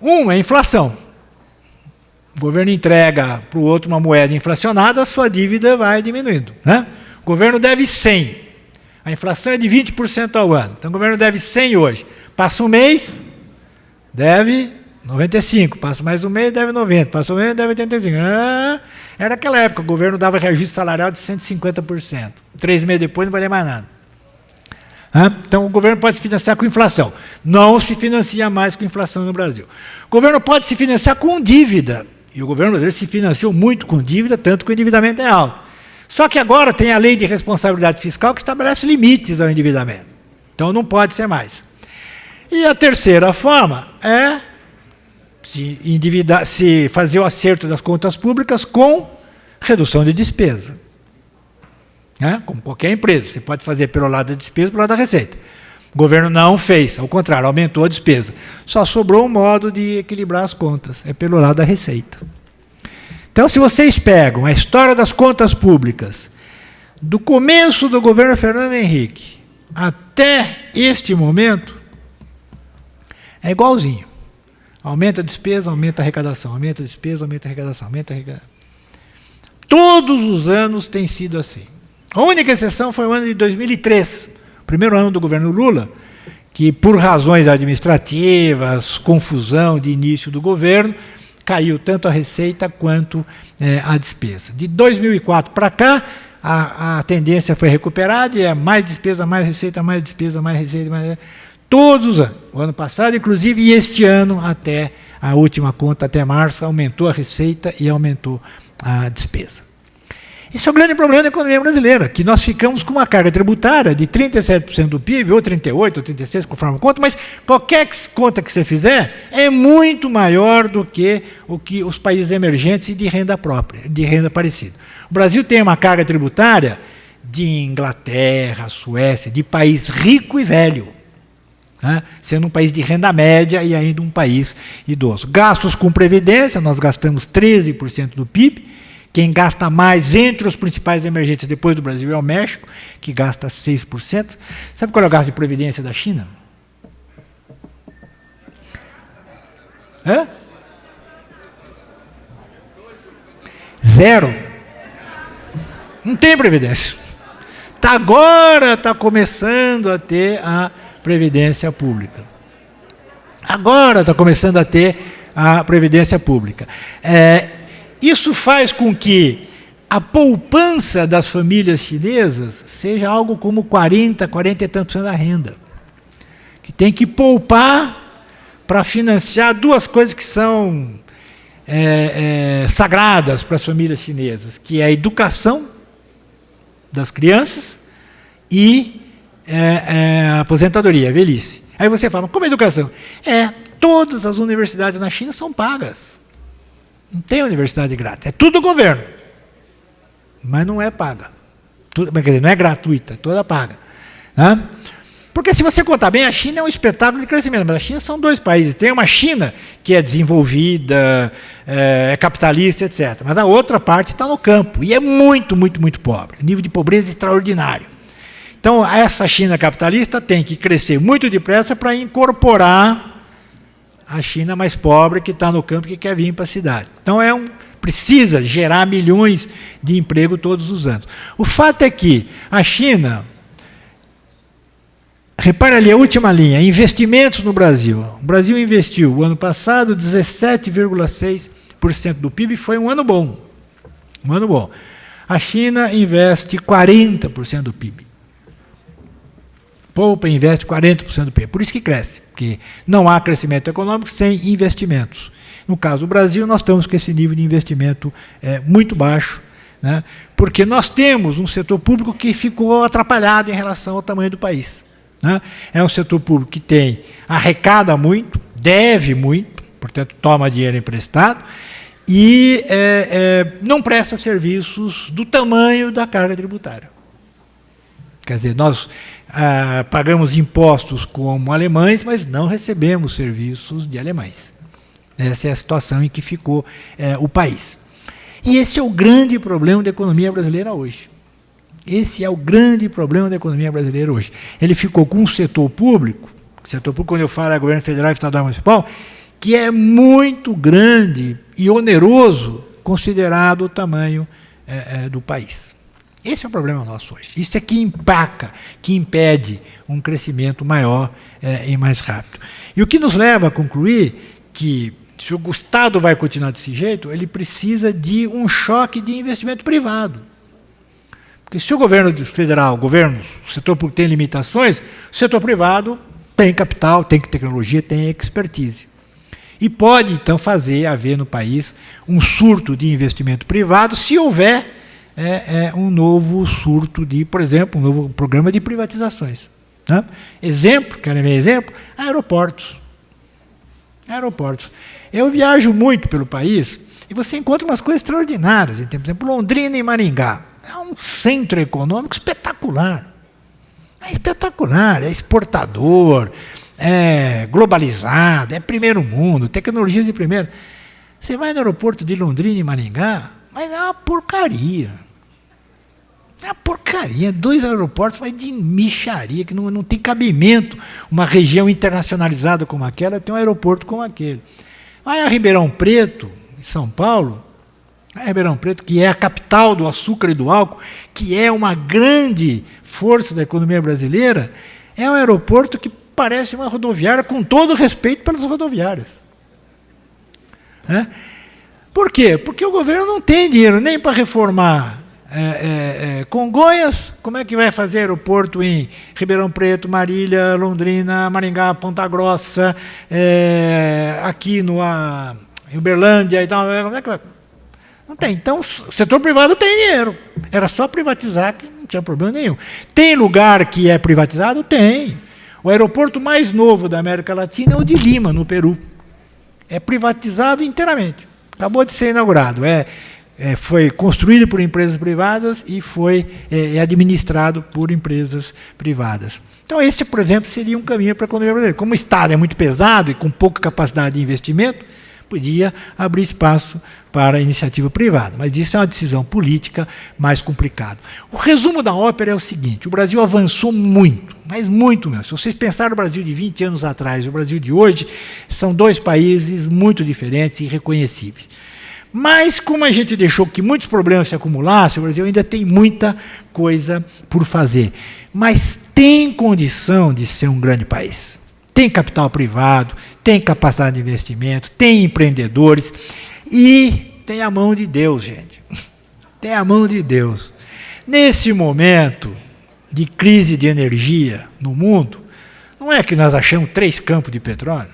Um é a inflação. O governo entrega para o outro uma moeda inflacionada, a sua dívida vai diminuindo, né? O governo deve 100. A inflação é de 20% ao ano. Então o governo deve 100 hoje. Passa um mês, deve 95. Passa mais um mês, deve 90. Passa um mês, deve 85. Era aquela época, o governo dava reajuste salarial de 150%. 3 meses depois não valia mais nada. Então o governo pode se financiar com inflação. Não se financia mais com inflação no Brasil. O governo pode se financiar com dívida. E o governo brasileiro se financiou muito com dívida, tanto que o endividamento é alto. Só que agora tem a lei de responsabilidade fiscal que estabelece limites ao endividamento. Então não pode ser mais. E a terceira forma é se fazer o acerto das contas públicas com redução de despesa. Como qualquer empresa, você pode fazer pelo lado da despesa e pelo lado da receita. O governo não fez, ao contrário, aumentou a despesa. Só sobrou um modo de equilibrar as contas, é pelo lado da receita. Então, se vocês pegam a história das contas públicas, do começo do governo Fernando Henrique até este momento, é igualzinho. Aumenta a despesa, aumenta a arrecadação, aumenta a despesa, aumenta a arrecadação, aumenta a arrecadação. Todos os anos tem sido assim. A única exceção foi o ano de 2003, o primeiro ano do governo Lula, que por razões administrativas, confusão de início do governo, caiu tanto a receita quanto a despesa. De 2004 para cá, a tendência foi recuperada e é mais despesa, mais receita, mais despesa, mais receita, mais... Todos os anos. O ano passado, inclusive, e este ano, até a última conta, até março, aumentou a receita e aumentou a despesa. Esse é o grande problema da economia brasileira, que nós ficamos com uma carga tributária de 37% do PIB, ou 38%, ou 36%, conforme a conta, mas qualquer conta que você fizer é muito maior do que o que os países emergentes e de renda própria, de renda parecida. O Brasil tem uma carga tributária de Inglaterra, Suécia, de país rico e velho, sendo um país de renda média e ainda um país idoso. Gastos com previdência, nós gastamos 13% do PIB. Quem gasta mais entre os principais emergentes depois do Brasil é o México, que gasta 6%. Sabe qual é o gasto de previdência da China? Zero. Não tem previdência. Agora está começando a ter a previdência pública. Agora está começando a ter a previdência pública. Isso faz com que a poupança das famílias chinesas seja algo como 40 e tantos % da renda. Que tem que poupar para financiar duas coisas que são sagradas para as famílias chinesas, que é a educação das crianças e a aposentadoria, a velhice. Aí você fala, como é educação? Todas as universidades na China são pagas. Não tem universidade grátis, é tudo governo. Mas não é paga. Quer dizer, não é gratuita, é toda paga. Porque se você contar bem, a China é um espetáculo de crescimento, mas a China são dois países. Tem uma China que é desenvolvida, é capitalista, etc. Mas a outra parte está no campo, e é muito, muito, muito pobre. Nível de pobreza extraordinário. Então, essa China capitalista tem que crescer muito depressa para incorporar a China mais pobre que está no campo e que quer vir para a cidade. Então, precisa gerar milhões de emprego todos os anos. O fato é que a China, repara ali a última linha, investimentos no Brasil. O Brasil investiu, o ano passado, 17,6% do PIB, foi um ano bom. Um ano bom. A China investe 40% do PIB. Poupa e investe 40% do PIB. Por isso que cresce, porque não há crescimento econômico sem investimentos. No caso do Brasil, nós estamos com esse nível de investimento muito baixo, porque nós temos um setor público que ficou atrapalhado em relação ao tamanho do país. É um setor público que arrecada muito, deve muito, portanto, toma dinheiro emprestado, e não presta serviços do tamanho da carga tributária. Quer dizer, nós pagamos impostos como alemães, mas não recebemos serviços de alemães. Essa é a situação em que ficou o país. E esse é o grande problema da economia brasileira hoje. Esse é o grande problema da economia brasileira hoje. Ele ficou com um setor público, quando eu falo governo federal, estadual e municipal, que é muito grande e oneroso, considerado o tamanho do país. Esse é o problema nosso hoje. Isso é que empaca, que impede um crescimento maior e mais rápido. E o que nos leva a concluir que, se o Estado vai continuar desse jeito, ele precisa de um choque de investimento privado. Porque se o governo federal, o setor público tem limitações, o setor privado tem capital, tem tecnologia, tem expertise. E pode, então, haver no país um surto de investimento privado se houver um novo surto de, por exemplo, um novo programa de privatizações. Né? Exemplo, querem ver exemplo? Aeroportos. Aeroportos. Eu viajo muito pelo país e você encontra umas coisas extraordinárias. Por exemplo, Londrina e Maringá. É um centro econômico espetacular. É espetacular, é exportador, é globalizado, é primeiro mundo, tecnologia de primeiro. Você vai no aeroporto de Londrina e Maringá, mas é uma porcaria. É uma porcaria. 2 aeroportos, mas de mixaria, que não tem cabimento. Uma região internacionalizada como aquela tem um aeroporto como aquele. Vai a Ribeirão Preto, em São Paulo, Ribeirão Preto, que é a capital do açúcar e do álcool, que é uma grande força da economia brasileira, é um aeroporto que parece uma rodoviária, com todo o respeito pelas rodoviárias. Por quê? Porque o governo não tem dinheiro nem para reformar Congonhas. Como é que vai fazer aeroporto em Ribeirão Preto, Marília, Londrina, Maringá, Ponta Grossa, aqui em Uberlândia e tal? Como é que vai? Não tem. Então, o setor privado tem dinheiro. Era só privatizar, que não tinha problema nenhum. Tem lugar que é privatizado? Tem. O aeroporto mais novo da América Latina é o de Lima, no Peru. É privatizado inteiramente. Acabou de ser inaugurado. Foi construído por empresas privadas e foi administrado por empresas privadas. Então, este, por exemplo, seria um caminho para a economia brasileira. Como o Estado é muito pesado e com pouca capacidade de investimento, podia abrir espaço para a iniciativa privada. Mas isso é uma decisão política mais complicada. O resumo da ópera é o seguinte: o Brasil avançou muito, mas muito mesmo. Se vocês pensarem o Brasil de 20 anos atrás e o Brasil de hoje, são 2 países muito diferentes e irreconhecíveis. Mas, como a gente deixou que muitos problemas se acumulassem, o Brasil ainda tem muita coisa por fazer. Mas tem condição de ser um grande país. Tem capital privado, tem capacidade de investimento, tem empreendedores e tem a mão de Deus, gente. Tem a mão de Deus. Nesse momento de crise de energia no mundo, não é que nós achamos 3 campos de petróleo?